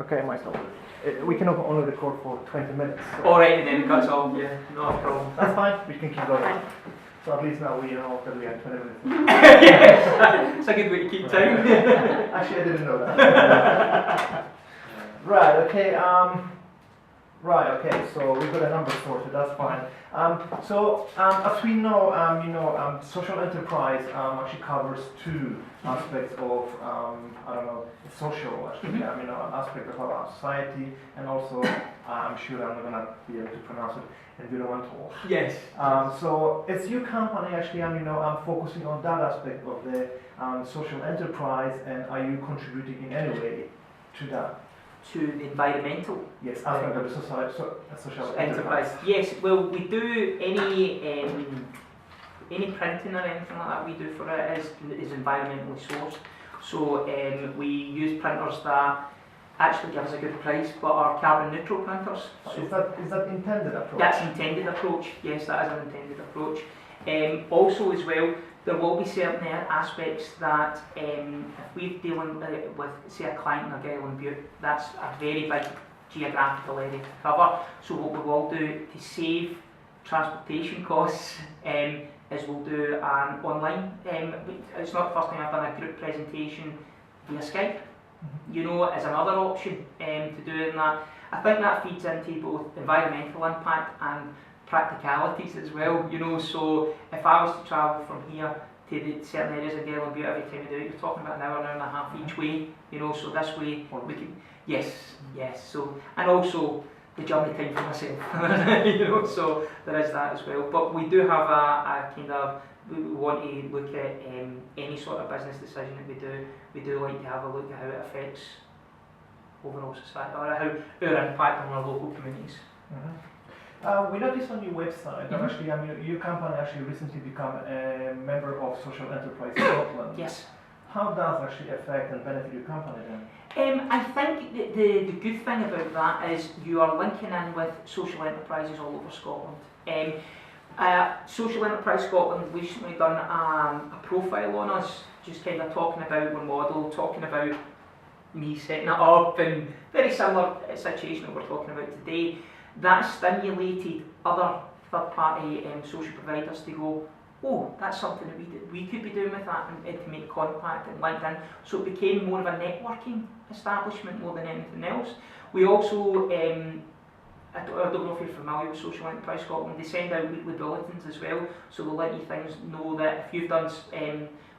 Okay, Michael. We can only record for 20 minutes. So. Alright, and then it cuts off, yeah, no problem. That's fine, we can keep going. So at least now we know that we have 20 minutes. Yes, it's a good way to keep time. Actually, I didn't know that. Right, okay, so we've got a number sorted, that's fine. As we know, social enterprise actually covers two aspects of, social actually, an aspect of our society, and also, I'm sure I'm not going to be able to pronounce it, environmental. Yes. So is your company actually, focusing on that aspect of the social enterprise, and are you contributing in any way to that? To the environmental aspect of the social enterprise. Yes, well, we do any printing or anything like that we do for it is environmentally sourced. So we use printers that actually give us a good price, but are carbon neutral printers. So is that intended approach? That's intended approach. Yes, that is an intended approach. Also, as well, there will be certain aspects that if we're dealing with, say, a client in Argyll and Bute, that's a very big geographical area to cover. So what we will do to save transportation costs is we'll do an online. It's not the first time I've done a group presentation via Skype. As another option to do in that. I think that feeds into both environmental impact and practicalities as well, so if I was to travel from here to the certain areas of Argyll and Bute every time I do it, you're talking about an hour and a half each way, so this way we can, yes, so, and also the journey time for myself, so there is that as well, but we do have a kind of, we want to look at any sort of business decision that we do like to have a look at how it affects overall society, or how our impact on our local communities. We noticed on your website that actually, your company actually recently become a member of Social Enterprise Scotland. Yes. How does actually affect and benefit your company then? I think the good thing about that is you are linking in with social enterprises all over Scotland. Social Enterprise Scotland recently done a profile on us, just kind of talking about our model, talking about me setting it up, and very similar situation that we're talking about today. That stimulated other third-party social providers to go, oh, that's something that we could be doing with that, and to make contact and link in. So it became more of a networking establishment more than anything else. We also, I don't know if you're familiar with Social Enterprise Scotland, they send out weekly bulletins as well, so they'll let you things know that if you've done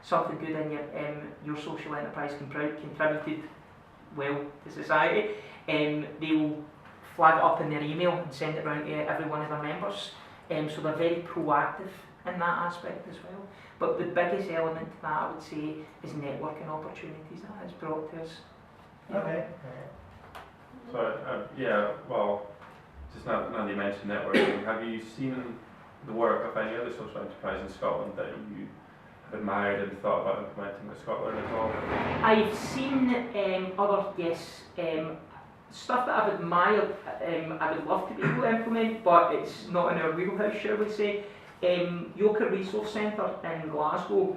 something good in your social enterprise contributed well to society, they will flag it up in their email and send it around to every one of their members. So they're very proactive in that aspect as well. But the biggest element to that, I would say, is networking opportunities that has brought to us. Okay. So, just now that you mentioned networking, have you seen the work of any other social enterprise in Scotland that you have admired and thought about implementing with Scotland at all? I've seen other, stuff that I've admired, I would love to be able to implement, but it's not in our wheelhouse, shall we say. Yoker Resource Centre in Glasgow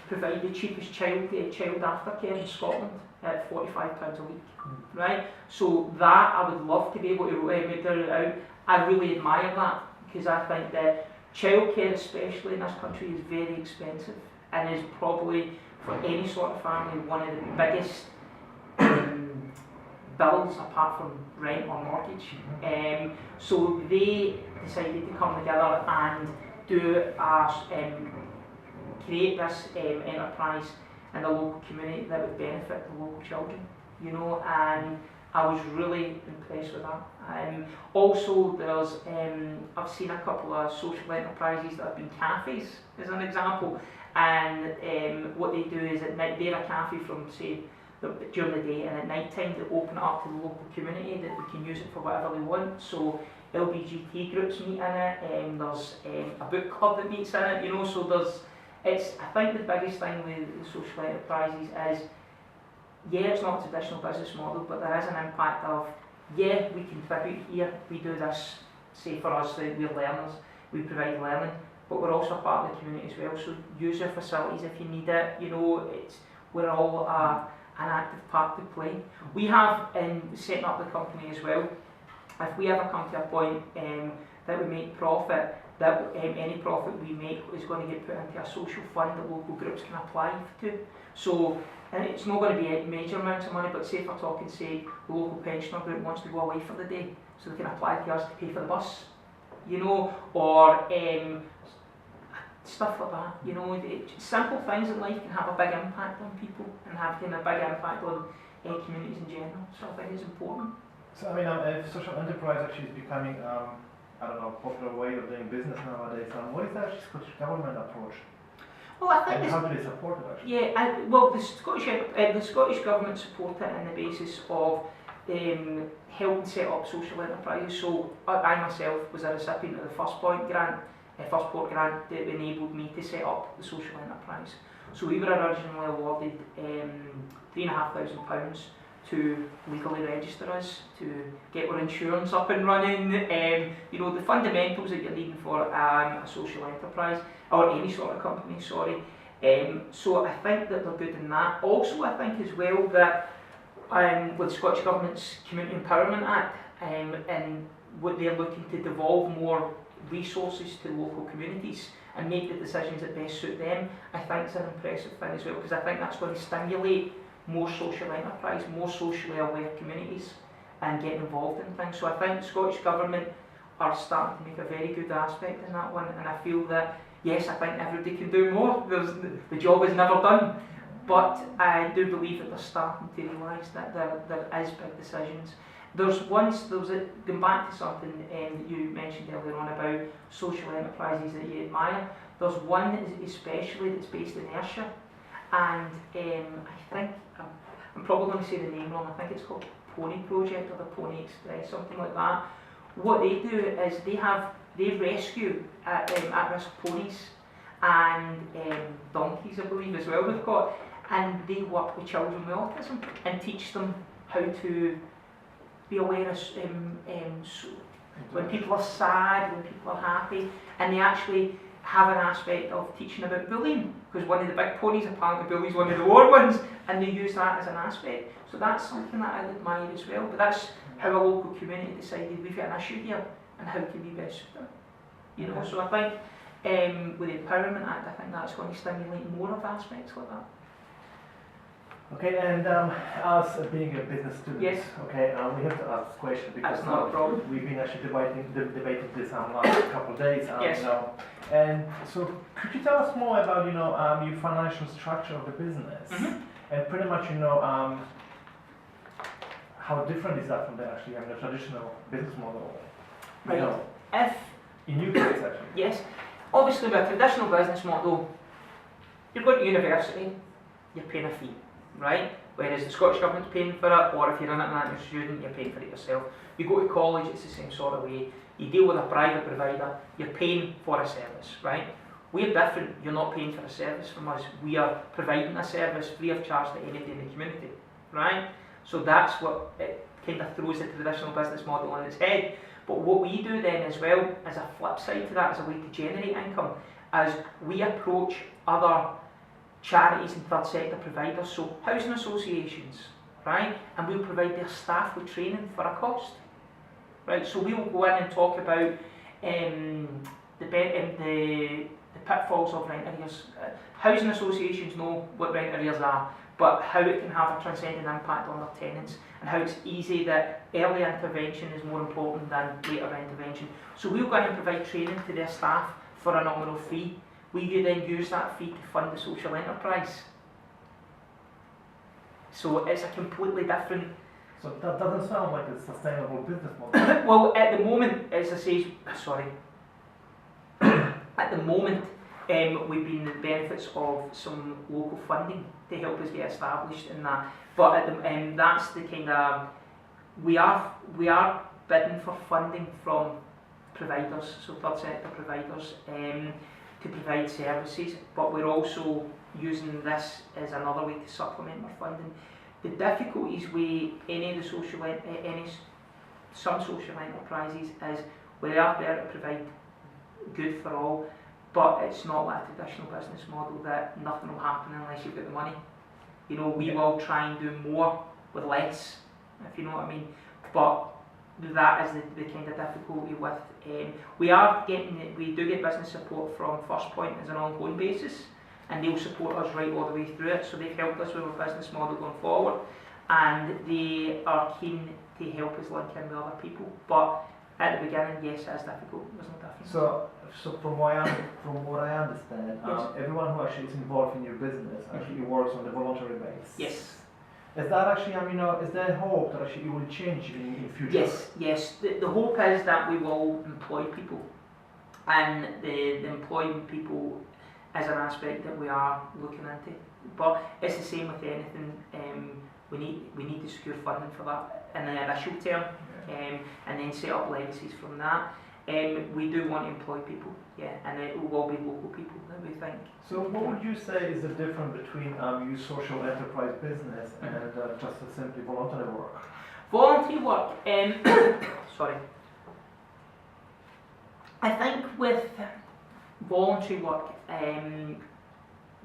provide the cheapest child aftercare in Scotland at £45 a week, right? So that I would love to be able to make it out. I really admire that, because I think that childcare, especially in this country, is very expensive and is probably, for any sort of family, one of the biggest bills apart from rent or mortgage. So they decided to come together and do create this enterprise in the local community that would benefit the local children, and I was really impressed with that. Also, there's I've seen a couple of social enterprises that have been cafes, as an example, and what they do is at night they're a cafe from, say, during the day, and at night time they open it up to the local community that they can use it for whatever they want. So LBGT groups meet in it, there's a book club that meets in it, so I think the biggest thing with the social enterprises is, it's not a traditional business model, but there is an impact of, we contribute here, we do this, say for us, we're learners, we provide learning, but we're also a part of the community as well, so use your facilities if you need it, we're all an active part to play. We have, in setting up the company as well, if we ever come to a point that we make profit, that any profit we make is going to get put into a social fund that local groups can apply to. So, and it's not going to be major amounts of money, but say if we're talking, say, the local pensioner group wants to go away for the day, so they can apply to us to pay for the bus, you know, or stuff like that, you know. Simple things in life can have a big impact on people and have a big impact on communities in general, so I think it's important. So I mean, if social enterprise actually is becoming, I don't know, a popular way of doing business nowadays, what is the actually Scottish government approach? Well, I think And how do they support it actually? yeah, well, the Scottish government support it on the basis of helping set up social enterprises. So I myself was a recipient of the First Port grant that enabled me to set up the social enterprise. So we were originally awarded £3,500 to legally register us, to get our insurance up and running, you know, the fundamentals that you're needing for a social enterprise, or any sort of company, sorry. So I think that they're good in that. Also, I think as well that with the Scottish Government's Community Empowerment Act, and what they're looking to devolve more resources to local communities and make the decisions that best suit them, I think it's an impressive thing as well, because I think that's going to stimulate more social enterprise, more socially aware communities, and getting involved in things. So I think the Scottish Government are starting to make a very good aspect in that one, and I feel that, yes, I think everybody can do more. The job is never done, but I do believe that they're starting to realise that there is big decisions. Going back to something you mentioned earlier on about social enterprises that you admire, there's one especially that's based in Ayrshire, and I think, I'm probably going to say the name wrong, I think it's called Pony Project or the Pony Express, something like that. What they do is they rescue at-risk ponies and donkeys, I believe, as well they've got, and they work with children with autism and teach them how to be aware of when people are sad, when people are happy, and they actually have an aspect of teaching about bullying, because one of the big ponies apparently bullies one of the lower ones, and they use that as an aspect. So that's something that I admire as well, but that's how a local community decided we've got an issue here, and how can we best suit it. You know, so I think with the Empowerment Act, I think that's going to stimulate more of aspects like that. Okay, and us being a business student, Yes. okay, we have to ask this question because That's not a problem. we've been actually debating this last couple of days, Yes. you know. And so, could you tell us more about, you know, your financial structure of the business, and pretty much, you know, how different is that from the actually the traditional business model? You Right. know, If in your case, actually. Yes, obviously with a traditional business model, you're going to university, you're paying a fee, right? Whereas the Scottish Government's paying for it, or if you're an international student, you're paying for it yourself. You go to college, it's the same sort of way. You deal with a private provider, you're paying for a service, right? We're different, you're not paying for a service from us. We are providing a service free of charge to anybody in the community, right? So that's what it kind of throws the traditional business model on its head. But what we do then as well, as a flip side to that, as a way to generate income, as we approach other charities and third sector providers, so housing associations, right? And we'll provide their staff with training for a cost, right? So we'll go in and talk about the pitfalls of rent arrears. Housing associations know what rent arrears are, but how it can have a transcendent impact on their tenants, and how it's easy that early intervention is more important than later intervention. So we'll go in and provide training to their staff for a nominal fee. We then use that fee to fund the social enterprise. So it's a completely different. So that doesn't sound like a sustainable business model. Well, at the moment, as I say, sorry, at the moment, we've been the benefits of some local funding to help us get established in that. But at the, that's the kind of, we are bidding for funding from providers, so third sector providers, to provide services, but we're also using this as another way to supplement our funding. The difficulties with any of the some social enterprises is we are there to provide good for all, but it's not like a traditional business model that nothing will happen unless you've got the money. You know, we Yeah. will try and do more with less, if you know what I mean. But that is the kind of difficulty with. We do get business support from First Point as an ongoing basis, and they'll support us right all the way through it. So they've helped us with our business model going forward, and they are keen to help us link in with other people. But at the beginning, yes, it is difficult. There's no difference. So from what I understand, Yes. everyone who actually is involved in your business actually works on the voluntary base. Yes. Is that actually, is there hope that actually it will change in future? Yes. The hope is that we will employ people, and the employing people is an aspect that we are looking into. But it's the same with anything. We need to secure funding for that in the initial term, Yeah. and then set up legacies from that. We do want to employ people, yeah, and it will be local people that we think. So what would you say is the difference between your social enterprise business and just a simply voluntary work? Voluntary work, sorry. I think with voluntary work,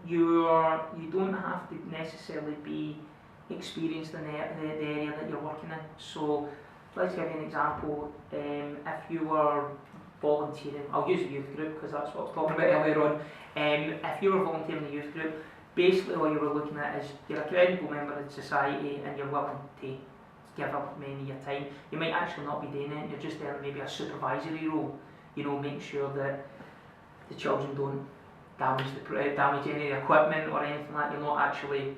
you don't have to necessarily be experienced in the area that you're working in. So let's give you an example. If you were volunteering, I'll use a youth group because that's what I was talking about earlier on. If you were volunteering in a youth group, basically all you were looking at is you're a credible member of society and you're willing to give up many of your time. You might actually not be doing it, you're just there in maybe a supervisory role, you know, make sure that the children don't damage any of the equipment or anything like that. You're not actually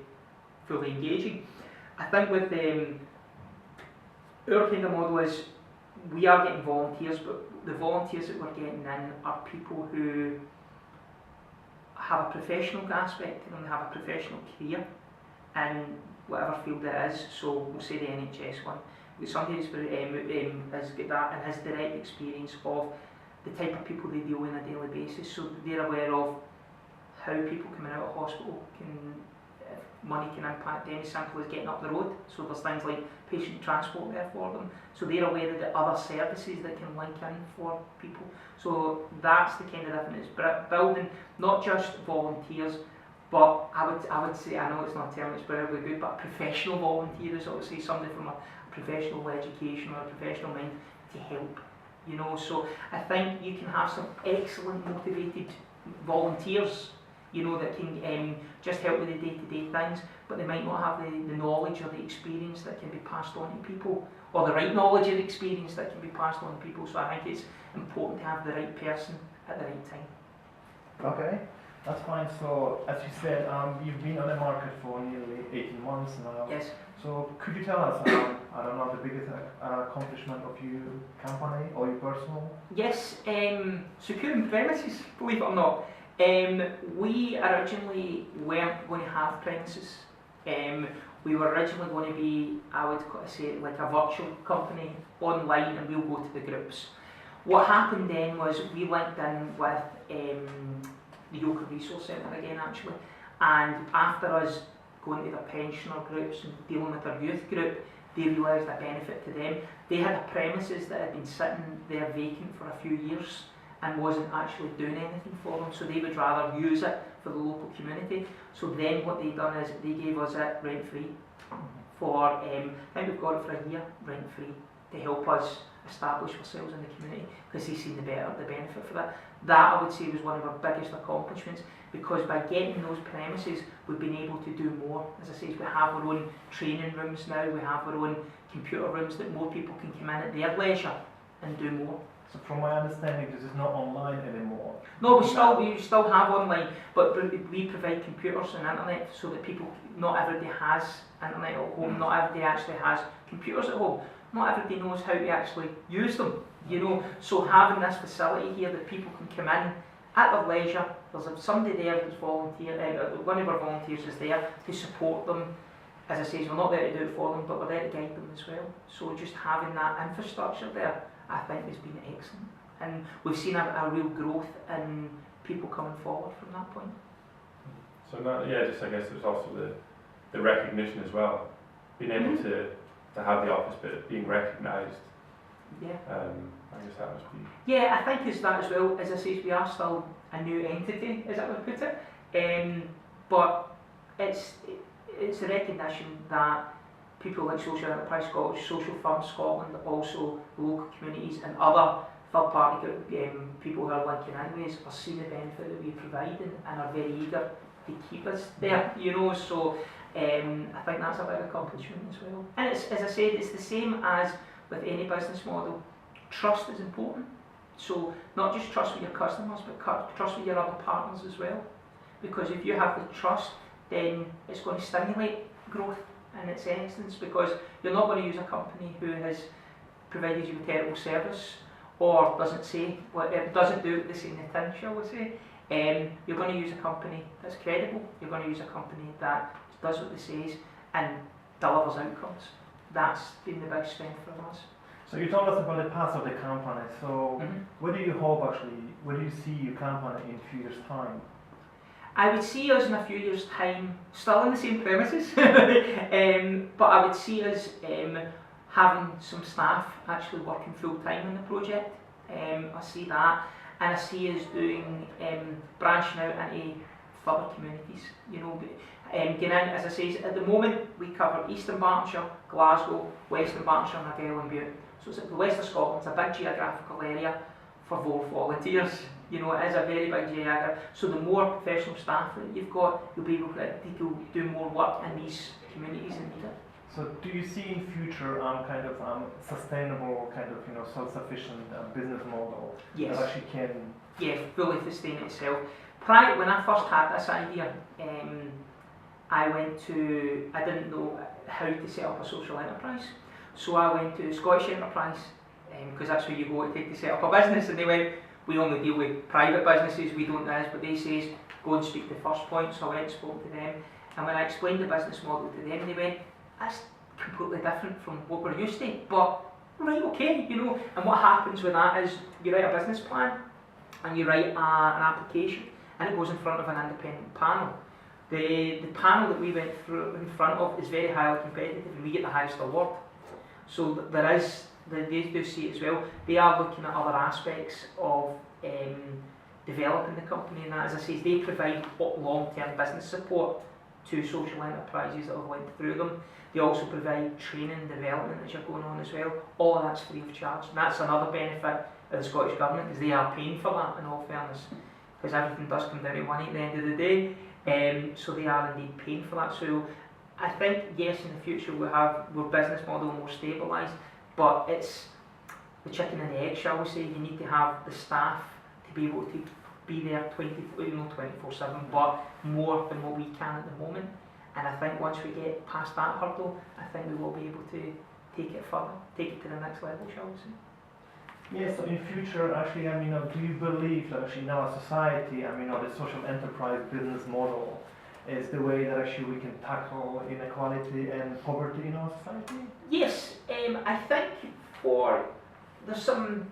fully engaging. I think with our kind of model is we are getting volunteers, but the volunteers that we're getting in are people who have a professional aspect to them, they have a professional career in whatever field it is. So we'll say the NHS one. Somebody who's has got that and has direct experience of the type of people they deal with on a daily basis. So they're aware of how people coming out of hospital money can impact them as simple as getting up the road. So there's things like patient transport there for them. So they're aware of the other services that can link in for people. So that's the kind of difference. But building not just volunteers, but I would say, I know it's not a term that's very good, but professional volunteers, I would say somebody from a professional education or a professional mind to help. You know, so I think you can have some excellent motivated volunteers, you know, that can just help with the day-to-day things, but they might not have the knowledge or the experience that can be passed on to people, or the right knowledge and experience that can be passed on to people. So I think it's important to have the right person at the right time. Okay, that's fine. So as you said, you've been on the market for nearly 18 months now. Yes. So could you tell us, I don't know, the biggest accomplishment of your company or your personal? Yes, securing premises, believe it or not. We originally weren't going to have premises. We were originally going to be, I would say, like a virtual company online, and we'll go to the groups. What happened then was we linked in with the Yoker Resource Centre again, actually, and after us going to their pensioner groups and dealing with their youth group, they realised a benefit to them. They had a premises that had been sitting there vacant for a few years and wasn't actually doing anything for them, so they would rather use it for the local community. So then what they done is they gave us it rent free for, I think we've got it for a year rent free to help us establish ourselves in the community, because they seen the benefit for that. That I would say was one of our biggest accomplishments, because by getting those premises we've been able to do more. As I say, we have our own training rooms now, we have our own computer rooms that more people can come in at their leisure and do more. So from my understanding, this is not online anymore. No, we still have online, but we provide computers and internet so that people, not everybody has internet at home, not everybody actually has computers at home, not everybody knows how to actually use them, you know. So having this facility here that people can come in at their leisure, there's somebody there that's one of our volunteers is there to support them. As I say, we're not there to do it for them, but we're there to guide them as well. So just having that infrastructure there, I think has been excellent, and we've seen a real growth in people coming forward from that point. So now, yeah, just I guess there's also the recognition as well, being able to have the office bit being recognised. Yeah. I guess that must be. Yeah, I think it's that as well. As I say, we are still a new entity, as I would put it, but it's it's a recognition that people like Social Enterprise Scotland, Social Fund Scotland, also local communities and other third-party people who are linking in ways are seeing the benefit that we're providing and are very eager to keep us there, you know, so I think that's a big accomplishment as well. And it's, as I said, it's the same as with any business model. Trust is important, so not just trust with your customers, but trust with your other partners as well, because if you have the trust, then it's going to stimulate growth in its essence, because you're not going to use a company who has provided you with terrible service or doesn't say what it doesn't do what they say in the tin, shall we say. You're going to use a company that's credible. You're going to use a company that does what they say and delivers outcomes. That's been the big strength for us. So you told us about the past of the company. So where do you hope actually? Where do you see your company in a few years' time? I would see us in a few years' time still in the same premises, but I would see us having some staff actually working full time on the project. I see that, and I see us doing branching out into further communities. You know, getting in, as I say, at the moment we cover Eastern Bartonshire, Glasgow, Western Bartonshire, and Argyll and Bute. So it's the west of Scotland. It's a big geographical area for volunteers. You know, it is a very big geography. So the more professional staff that you've got, you'll be able to do more work in these communities that need it. So do you see in future kind of sustainable, kind of self-sufficient business model Yes. that actually can? Yeah, fully sustain itself. Prior, when I first had this idea, I didn't know how to set up a social enterprise. So I went to Scottish Enterprise, because that's where you go to set up a business, and they went, we only deal with private businesses, we don't do this, but they says, go and speak to First Point. So I went and spoke to them, and when I explained the business model to them, they went, that's completely different from what we're used to, but right, okay, you know. And what happens with that is you write a business plan, and you write an application, and it goes in front of an independent panel. The panel that we went through in front of is very highly competitive, and we get the highest award. So they do see it as well. They are looking at other aspects of developing the company, and that, as I say, they provide long-term business support to social enterprises that have went through them. They also provide training and development as you're going on as well. All of that's free of charge, and that's another benefit of the Scottish Government, because they are paying for that, in all fairness, because everything does come down to money at the end of the day. So they are indeed paying for that. So I think, yes, in the future we'll have our business model more stabilised, but it's the chicken and the egg, shall we say. You need to have the staff to be able to be there 24/7, but more than what we can at the moment. And I think once we get past that hurdle, I think we will be able to take it further, take it to the next level, shall we say. Yes, so in future, actually, do you believe that actually in our society, the social enterprise business model is the way that actually we can tackle inequality and poverty in our society? Yes, I think there's some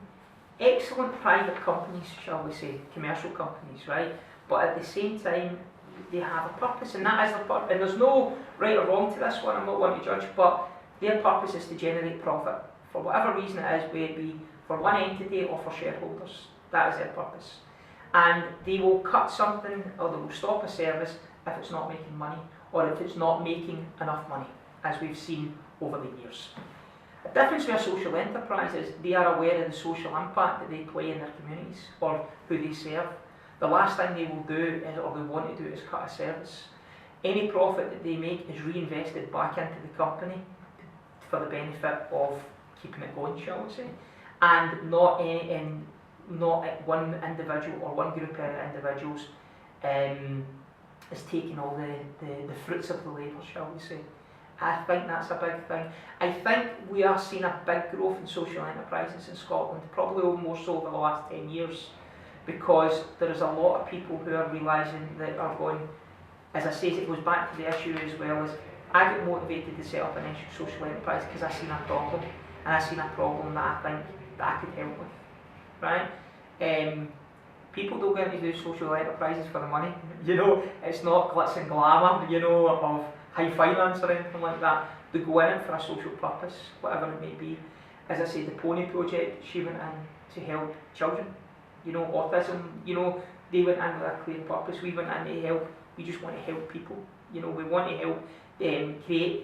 excellent private companies, shall we say, commercial companies, right? But at the same time, they have a purpose, and that is their purpose. And there's no right or wrong to this one, I'm not one to judge, but their purpose is to generate profit. For whatever reason it is, whether it be for one entity or for shareholders, that is their purpose. And they will cut something, or they will stop a service if it's not making money, or if it's not making enough money, as we've seen over the years. The difference with a social enterprise is they are aware of the social impact that they play in their communities or who they serve. The last thing they will do is, or they want to do, is cut a service. Any profit that they make is reinvested back into the company for the benefit of keeping it going, shall we say, and not one individual or one group of individuals is taking all the fruits of the labour, shall we say. I think that's a big thing. I think we are seeing a big growth in social enterprises in Scotland, probably more so over the last 10 years, because there is a lot of people who are realising that are going, as I say, it goes back to the issue as well as I got motivated to set up an social enterprise because I seen a problem, and I seen a problem that I think that I could help with, right? People don't go into do social enterprises for the money, you know, it's not glitz and glamour, you know, of high finance or anything like that. They go in it for a social purpose, whatever it may be. As I say, the Pony Project, she went in to help children, you know, autism, you know, they went in with a clear purpose. We went in to help, we just want to help people, you know, we want to help create